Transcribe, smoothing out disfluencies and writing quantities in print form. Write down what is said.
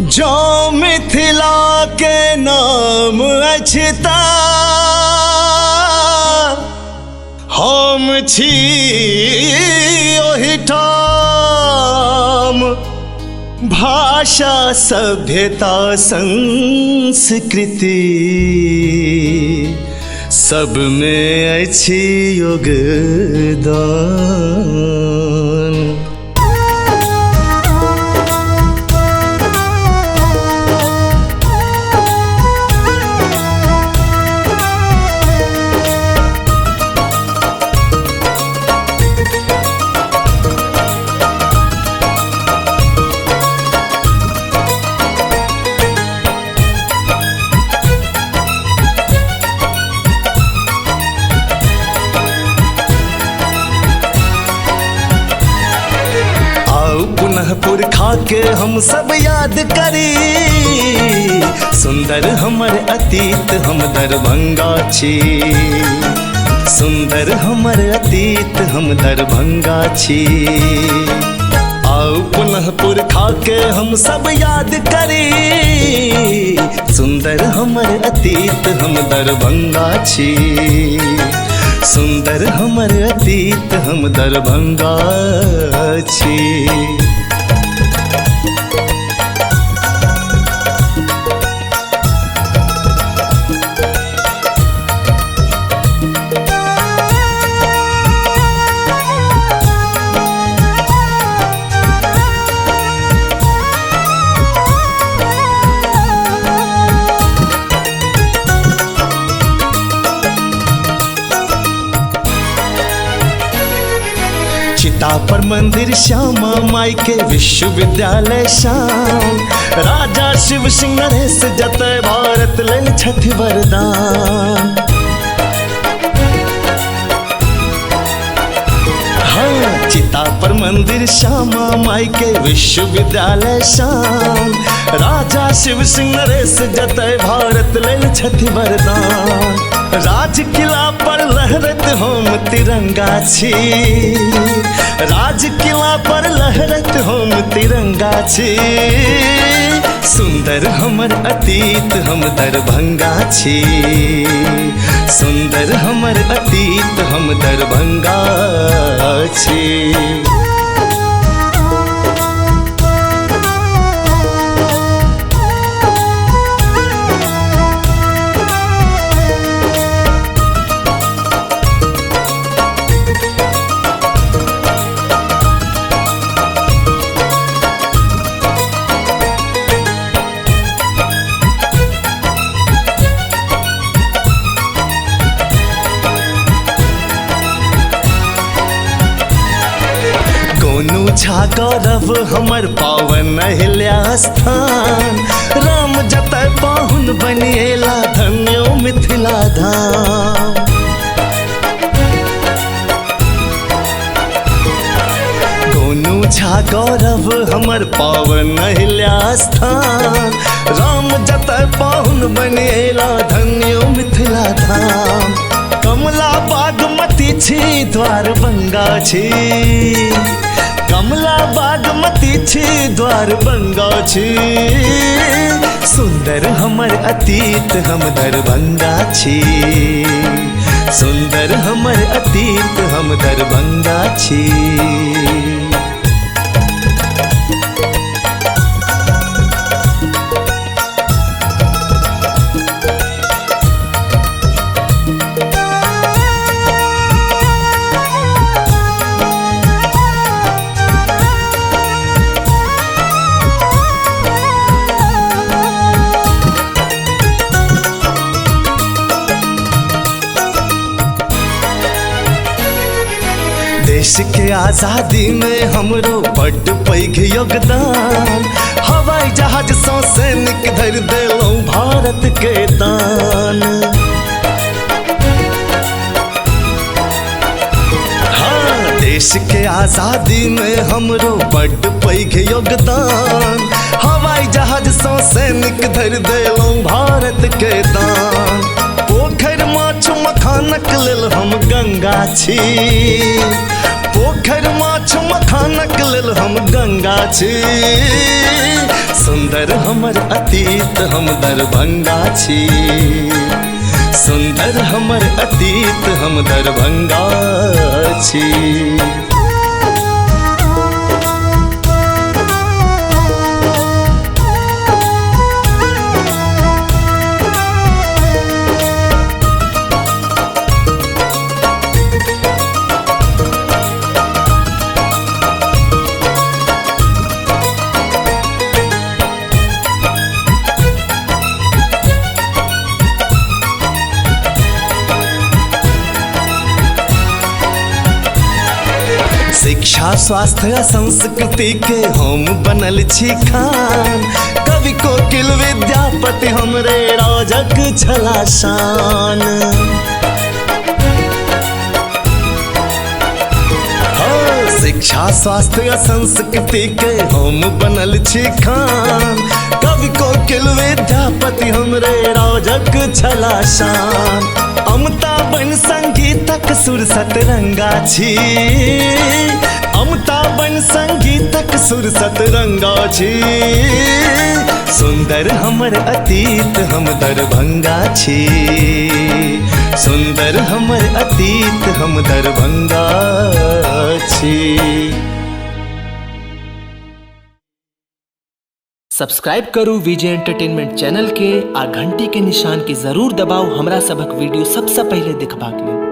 जो मिथिला के नाम अछता हम छी ओहिठाम। भाषा सभ्यता संस्कृति सब में अछि योगदान। पुरखा के हम सब याद करी, सुंदर हमर अतीत हम दरभंगा छी। सुंदर हमर अतीत हम दरभंगा छी। आओ पुनः पुरखा के हम सब याद करी, सुंदर हमर अतीत हम दरभंगा छी। सुंदर हमर अतीत हम दरभंगा छी। चिता पर मंदिर श्यामा माई के विश्वविद्यालय शान। राजा शिव सिंह नरेश जतय भारत लेल छठि वरदान। हाँ, चिता पर मंदिर श्यामा माई के विश्वविद्यालय शान। राजा शिव सिंह नरेश जतय भारत लेल छठि वरदान। राज किला पर लहरत हम तिरंगा छी। राज किला पर लहरत हम तिरंगा छी। सुंदर हमर अतीत हम दरभंगा छी। सुंदर हमर अतीत हम दरभंगा छी। छा गौरव हमर पावन अहिल्या स्थान। राम जतय पाहुन बनिएला धन्यो मिथिला धाम। गोनू छा गौरव हमर पावन अहिल्या स्थान। राम जतय पाहुन बनिएला धन्यो मिथिला धाम। कमला बागमती छी द्वारबंगा छी। कमला बागमती छी द्वारबंगा छी। सुंदर हमर अतीत हम दरभंगा छी। सुंदर हमर अतीत हम दरभंगा छी। देश के आजादी में हमरो बड़ पैघ योगदान। हवाई जहाज सँ सैनिक धरि देलहुँ भारत के दान। हाँ, देश के आजादी में हमरो बड़ पैघ योगदान। हवाई जहाज सँ सैनिक धरि देलहुँ भारत के दान। पोखर माछ मखानक लेल हम गंगा छी। पोखर माछ मखानक लेल हम गंगा छी। सुंदर हमर अतीत हम दरभंगा छी, सुंदर हमर अतीत हम दरभंगा छी। शिक्षा स्वास्थ्य आ संस्कृति के हम बनल छी खान, कवि कोकिल विद्यापति हमरे राजक छला शान। शिक्षा स्वास्थ्य आ संस्कृति के हम बनल छी खान, कवि कोकिल विद्यापति हमरे राजक छला शान। अमता बन संगीतक सुर सतरंगा छी, अमता बन संगीतक सुर सतरंगा छी। सुंदर हमर अतीत हम दरभंगा छी, सुंदर हमर अतीत हम दरभंगा छी। सब्सक्राइब करू विजय एंटरटेनमेंट चैनल के आ घंटी के निशान के जरूर दबाओ हमरा सबक वीडियो सबसे पहले देखबाक लेल।